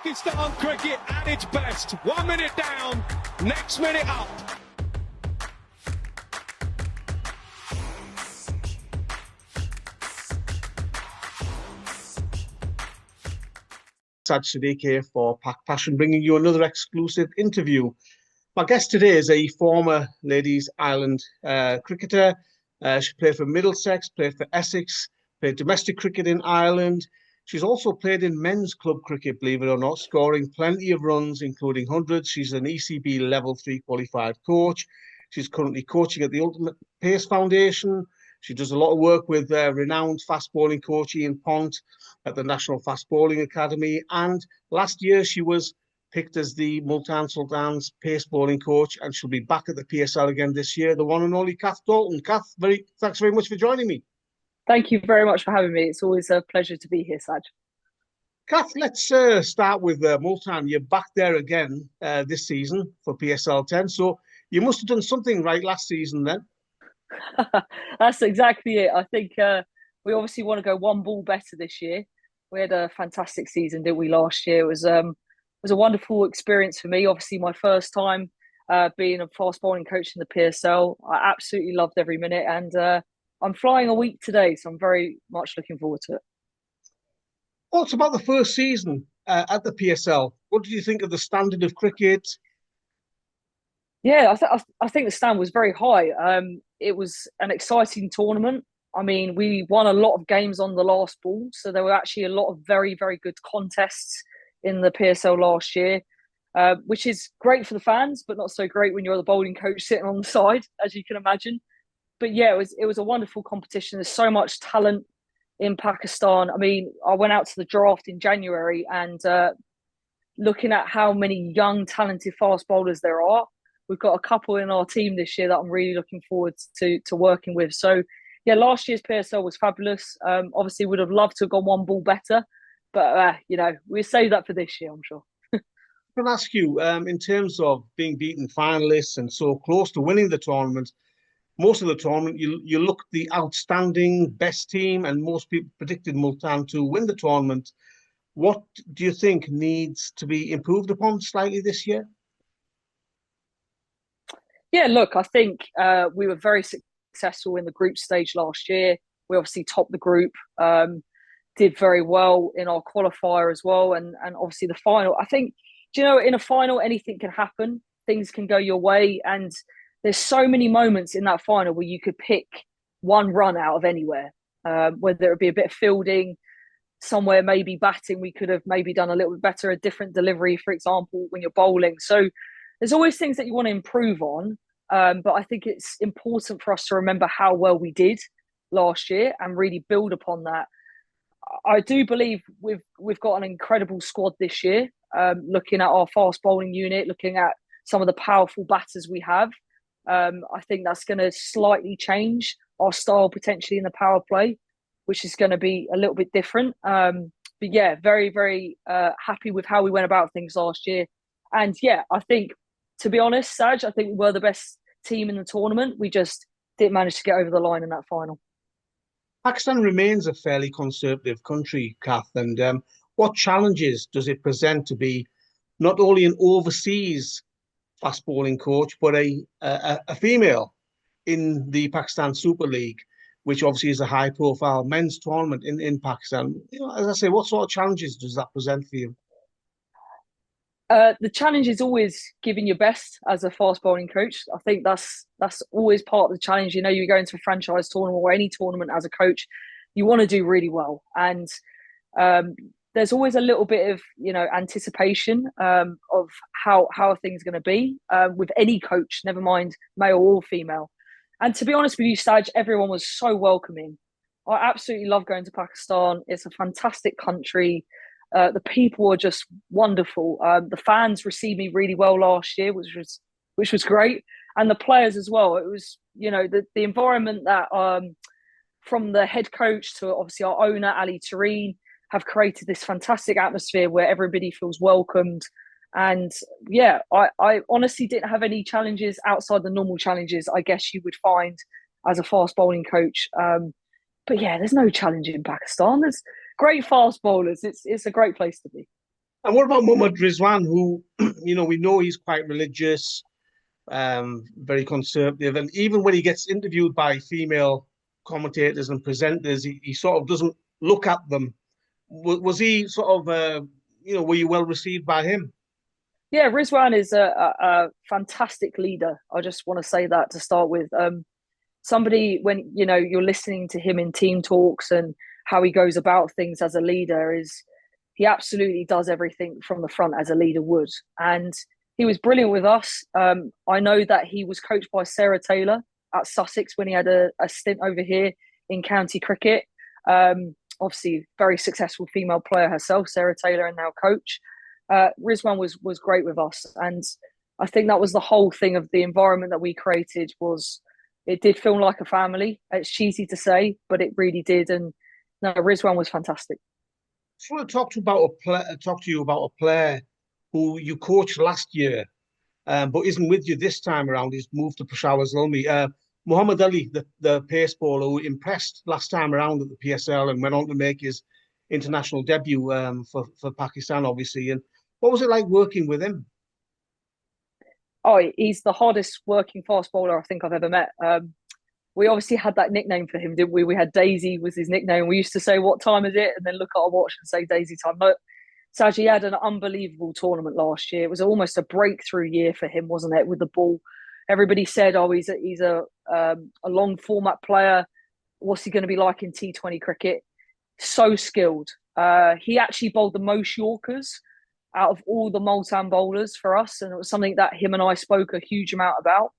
Pakistan cricket at its best. 1 minute down, next minute up. Sad Sadiq here for PakPassion, bringing you another exclusive interview. My guest today is a former Ladies Island cricketer. She played for Middlesex, played for Essex, played domestic cricket in Ireland. She's also played in men's club cricket, believe it or not, scoring plenty of runs, including hundreds. She's an ECB Level 3 qualified coach. She's currently coaching at the Ultimate Pace Foundation. She does a lot of work with renowned fast bowling coach Ian Pont at the National Fast Bowling Academy. And last year she was picked as the Multan Sultans pace bowling coach, and she'll be back at the PSL again this year, the one and only Catherine Dalton. Kath, thanks very much for joining me. Thank you very much for having me. It's always a pleasure to be here, Saj. Kath, let's start with Multan. You're back there again this season for PSL 10, so you must have done something right last season then. That's exactly it. I think we obviously want to go one ball better this year. We had a fantastic season, didn't we, last year? It was a wonderful experience for me. Obviously, my first time being a fast bowling coach in the PSL. I absolutely loved every minute, and I'm flying a week today, so I'm very much looking forward to it. What's about the first season at the PSL? What did you think of the standard of cricket? Yeah, I think the stand was very high. It was an exciting tournament. I mean, we won a lot of games on the last ball, so there were actually a lot of very, very good contests in the PSL last year, which is great for the fans, but not so great when you're the bowling coach sitting on the side, as you can imagine. But yeah, it was a wonderful competition. There's so much talent in Pakistan. I mean, I went out to the draft in January, and looking at how many young, talented fast bowlers there are, we've got a couple in our team this year that I'm really looking forward to working with. So yeah, last year's PSL was fabulous. Obviously, would have loved to have gone one ball better, but we'll save that for this year, I'm sure. I can ask you, in terms of being beaten finalists and so close to winning the tournament, most of the tournament, you look the outstanding best team, and most people predicted Multan to win the tournament. What do you think needs to be improved upon slightly this year? Yeah, look, I think we were very successful in the group stage last year. We obviously topped the group, did very well in our qualifier as well, and obviously the final. I think, in a final, anything can happen. Things can go your way, and there's so many moments in that final where you could pick one run out of anywhere, whether it be a bit of fielding, somewhere maybe batting, we could have maybe done a little bit better, a different delivery, for example, when you're bowling. So there's always things that you want to improve on, but I think it's important for us to remember how well we did last year and really build upon that. I do believe we've got an incredible squad this year, looking at our fast bowling unit, looking at some of the powerful batters we have. I think that's going to slightly change our style potentially in the power play, which is going to be a little bit different. But yeah, very, very happy with how we went about things last year. And yeah, I think, to be honest, Saj, I think we were the best team in the tournament. We just didn't manage to get over the line in that final. Pakistan remains a fairly conservative country, Kath, and what challenges does it present to be not only an overseas fast bowling coach, but a female in the Pakistan Super League, which obviously is a high profile men's tournament in Pakistan? As I say, what sort of challenges does that present for you? The challenge is always giving your best as a fast bowling coach. I think that's always part of the challenge. You go into a franchise tournament or any tournament as a coach, you want to do really well. And there's always a little bit of, anticipation of how things are going to be with any coach, never mind male or female. And to be honest with you, Saj, everyone was so welcoming. I absolutely love going to Pakistan. It's a fantastic country. The people are just wonderful. The fans received me really well last year, which was great, and the players as well. It was, the environment that from the head coach to obviously our owner Ali Tareen have created this fantastic atmosphere where everybody feels welcomed. And yeah, I honestly didn't have any challenges outside the normal challenges I guess you would find as a fast bowling coach. But yeah, there's no challenge in Pakistan. There's great fast bowlers. It's a great place to be. And what about Mohammad Rizwan, who, we know he's quite religious, very conservative, and even when he gets interviewed by female commentators and presenters, he sort of doesn't look at them. Was he sort of, were you well received by him? Yeah, Rizwan is a fantastic leader. I just want to say that to start with. Somebody, when you're listening to him in team talks and how he goes about things as a leader, is he absolutely does everything from the front as a leader would. And he was brilliant with us. I know that he was coached by Sarah Taylor at Sussex when he had a stint over here in county cricket. Obviously, very successful female player herself, Sarah Taylor, and now coach. Rizwan was great with us, and I think that was the whole thing of the environment that we created. Was it did feel like a family. It's cheesy to say, but it really did. And no, Rizwan was fantastic. I want to talk to you about a player who you coached last year, but isn't with you this time around. He's moved to Peshawar Zalmi. Mohammad Ali, the pace bowler, who impressed last time around at the PSL and went on to make his international debut for Pakistan, obviously. And what was it like working with him? Oh, he's the hardest working fast bowler I think I've ever met. We obviously had that nickname for him, didn't we? We had Daisy was his nickname. We used to say, "What time is it?" and then look at our watch and say Daisy time. But Saj, he had an unbelievable tournament last year. It was almost a breakthrough year for him, wasn't it? With the ball, everybody said, "Oh, he's a long format player. What's he going to be like in T20 cricket?" So skilled. He actually bowled the most Yorkers out of all the Multan bowlers for us, and it was something that him and I spoke a huge amount about.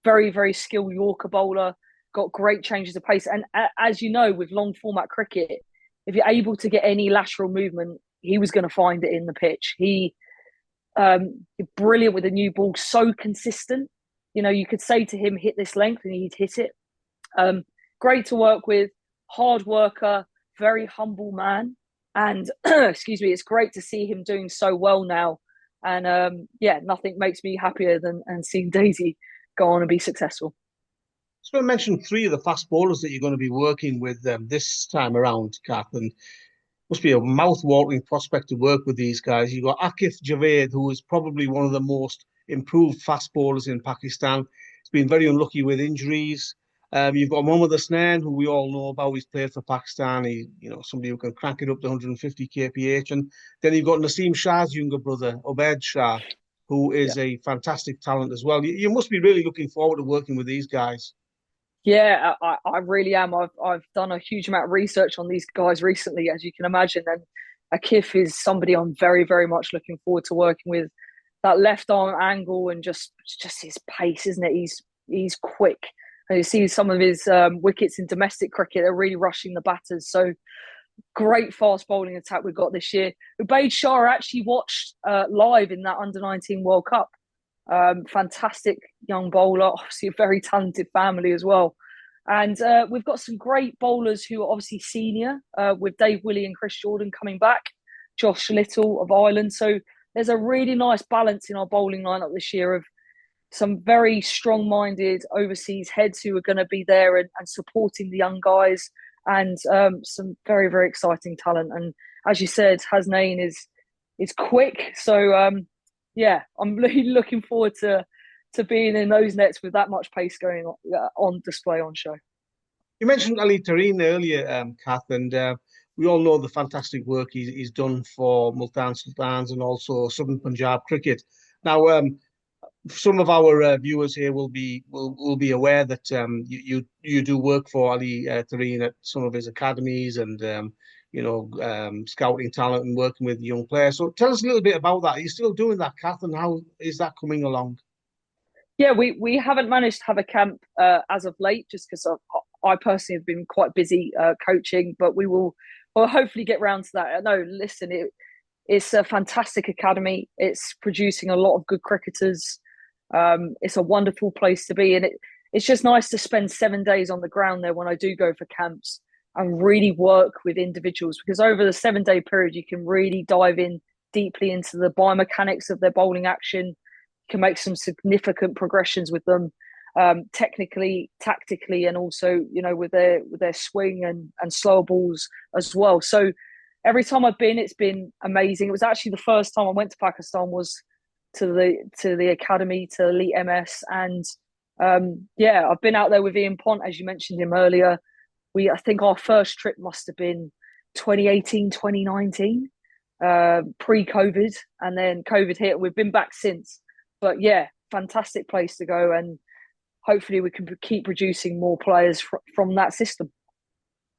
Very, very skilled Yorker bowler, got great changes of pace. And as you know, with long format cricket, if you're able to get any lateral movement, he was going to find it in the pitch. He brilliant with a new ball, so consistent. You could say to him, hit this length, and he'd hit it. Great to work with, hard worker, very humble man. And excuse me, it's great to see him doing so well now. And nothing makes me happier than seeing Daisy go on and be successful. So I mentioned three of the fast bowlers that you're going to be working with this time around, Kath, and must be a mouth-watering prospect to work with these guys. You've got Akif Javed, who is probably one of the most improved fast bowlers in Pakistan. He's been very unlucky with injuries. You've got Mohammad Hasnain, who we all know about. He's played for Pakistan. Somebody who can crank it up to 150 kph. And then you've got Naseem Shah's younger brother, Ubaid Shah, who is a fantastic talent as well. You must be really looking forward to working with these guys. Yeah, I really am. I've done a huge amount of research on these guys recently, as you can imagine. And Akif is somebody I'm very, very much looking forward to working with. That left arm angle and just his pace, isn't it? He's quick. And you see some of his wickets in domestic cricket, they're really rushing the batters. So great fast bowling attack we've got this year. Ubaid Shah actually watched live in that under-19 World Cup. Fantastic young bowler, obviously a very talented family as well. And we've got some great bowlers who are obviously senior, with Dave Willey and Chris Jordan coming back, Josh Little of Ireland. So there's a really nice balance in our bowling lineup this year of some very strong-minded overseas heads who are going to be there and supporting the young guys, and some very, very exciting talent. And as you said, Hasnain is quick. So I'm really looking forward to being in those nets with that much pace going on display on show. You mentioned Ali Tareen earlier, Kath, and we all know the fantastic work he's done for Multan Sultans and also Southern Punjab cricket. Now, some of our viewers here will be aware that you do work for Ali Tareen at some of his academies and scouting talent and working with young players. So tell us a little bit about that. Are you still doing that, Kath, and how is that coming along? Yeah, we haven't managed to have a camp as of late, just because I personally have been quite busy coaching, but we'll hopefully get round to that. No, listen, it's a fantastic academy. It's producing a lot of good cricketers. It's a wonderful place to be, and it's just nice to spend 7 days on the ground there when I do go for camps and really work with individuals, because over the 7 day period you can really dive in deeply into the biomechanics of their bowling action. You can make some significant progressions with them, technically, tactically, and also with their swing and slower balls as well. So every time I've been, it's been amazing. It was actually the first time I went to Pakistan was to the academy, to Elite MS, and yeah, I've been out there with Ian Pont, as you mentioned him earlier. I think our first trip must have been 2018, 2019, pre-COVID, and then COVID hit. We've been back since, but yeah, fantastic place to go, and hopefully we can keep producing more players from that system.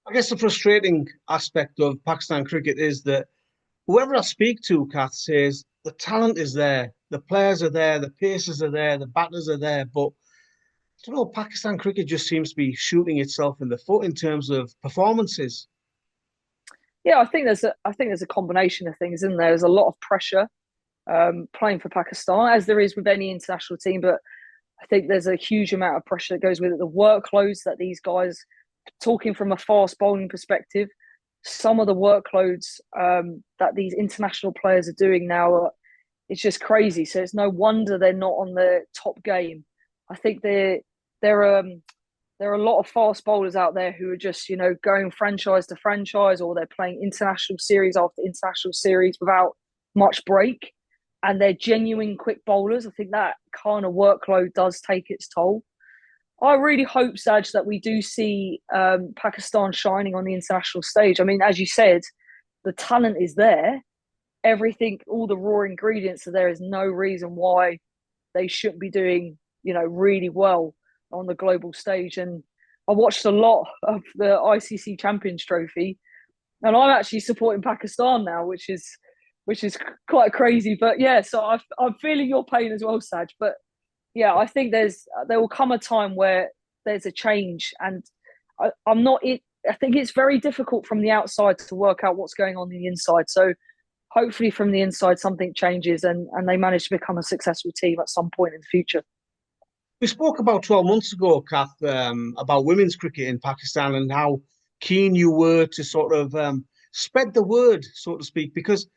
I guess the frustrating aspect of Pakistan cricket is that whoever I speak to, Kath, says the talent is there, the players are there, the paces are there, the batters are there, but I don't know, Pakistan cricket just seems to be shooting itself in the foot in terms of performances. Yeah, I think there's a combination of things, isn't there? There's a lot of pressure playing for Pakistan, as there is with any international team, but I think there's a huge amount of pressure that goes with it. The workloads that these guys, talking from a fast bowling perspective, some of the workloads that these international players are doing now, it's just crazy. So it's no wonder they're not on the top game. I think there are a lot of fast bowlers out there who are just, going franchise to franchise, or they're playing international series after international series without much break. And they're genuine quick bowlers. I think that kind of workload does take its toll. I really hope, Saj, that we do see Pakistan shining on the international stage. I mean, as you said, the talent is there. Everything, all the raw ingredients are there. There's no reason why they shouldn't be doing, really well on the global stage. And I watched a lot of the ICC Champions Trophy, and I'm actually supporting Pakistan now, which is quite crazy. But yeah, so I'm feeling your pain as well, Saj. But yeah, I think there will come a time where there's a change, and I'm not. I think it's very difficult from the outside to work out what's going on in the inside. So hopefully, from the inside, something changes, and they manage to become a successful team at some point in the future. We spoke about 12 months ago, Kath, about women's cricket in Pakistan and how keen you were to sort of spread the word, so to speak, because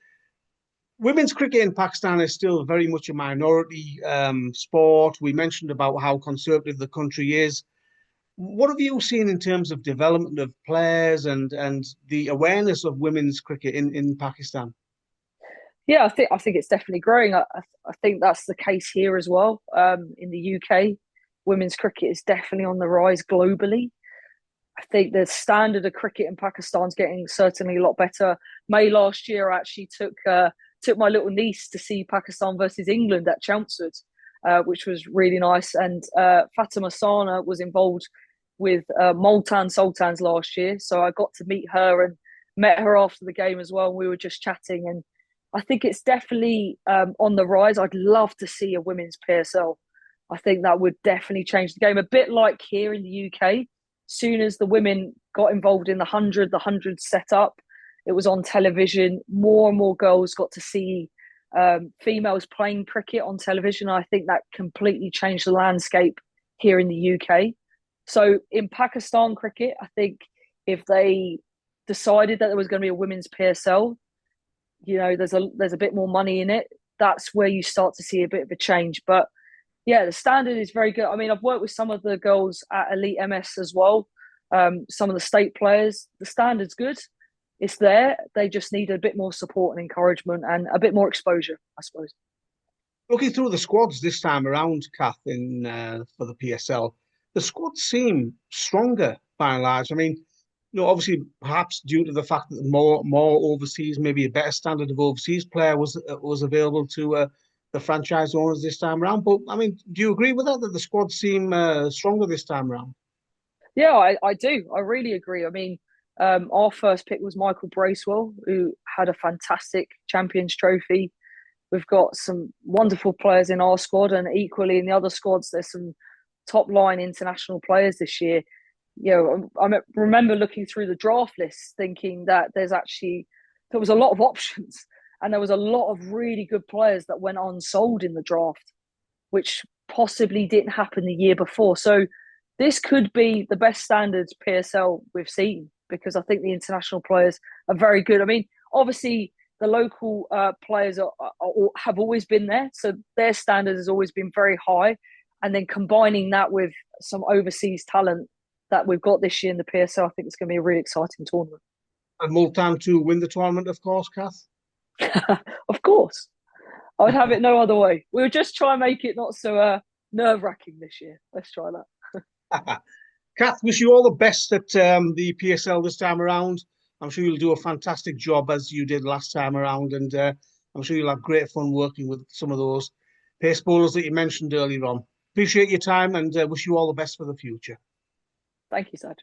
women's cricket in Pakistan is still very much a minority sport. We mentioned about how conservative the country is. What have you seen in terms of development of players and the awareness of women's cricket in Pakistan? Yeah, I think it's definitely growing. I think that's the case here as well. In the UK, women's cricket is definitely on the rise globally. I think the standard of cricket in Pakistan is getting certainly a lot better. May last year, I actually took my little niece to see Pakistan versus England at Chelmsford, which was really nice. And Fatima Sana was involved with Multan Sultans last year, so I got to meet her and met her after the game as well. We were just chatting, and I think it's definitely on the rise. I'd love to see a women's PSL. I think that would definitely change the game. A bit like here in the UK, soon as the women got involved in the 100 set up, it was on television. More and more girls got to see females playing cricket on television. I think that completely changed the landscape here in the UK. So in Pakistan cricket, I think if they decided that there was going to be a women's PSL, there's a bit more money in it. That's where you start to see a bit of a change. But yeah, the standard is very good. I mean, I've worked with some of the girls at Elite MS as well. Some of the state players. The standard's good. It's there. They just need a bit more support and encouragement and a bit more exposure, I suppose. Looking through the squads this time around, Kath, for the PSL, the squads seem stronger by and large. I mean, obviously, perhaps due to the fact that more overseas, maybe a better standard of overseas player was available to the franchise owners this time around. But I mean, do you agree with that the squads seem stronger this time around? Yeah, I do. I really agree. I mean, our first pick was Michael Bracewell, who had a fantastic Champions Trophy. We've got some wonderful players in our squad, and equally in the other squads, there's some top line international players this year. I remember looking through the draft list, thinking that there was a lot of options, and there was a lot of really good players that went unsold in the draft, which possibly didn't happen the year before. So this could be the best standards PSL we've seen, because I think the international players are very good. I mean, obviously the local players have always been there, so their standard has always been very high. And then combining that with some overseas talent that we've got this year in the PSL, I think it's going to be a really exciting tournament. And Multan to win the tournament, of course, Kath. Of course. I would have it no other way. We'll just try and make it not so nerve-wracking this year. Let's try that. Kath, wish you all the best at the PSL this time around. I'm sure you'll do a fantastic job as you did last time around, and I'm sure you'll have great fun working with some of those pace bowlers that you mentioned earlier on. Appreciate your time and wish you all the best for the future. Thank you, Saj.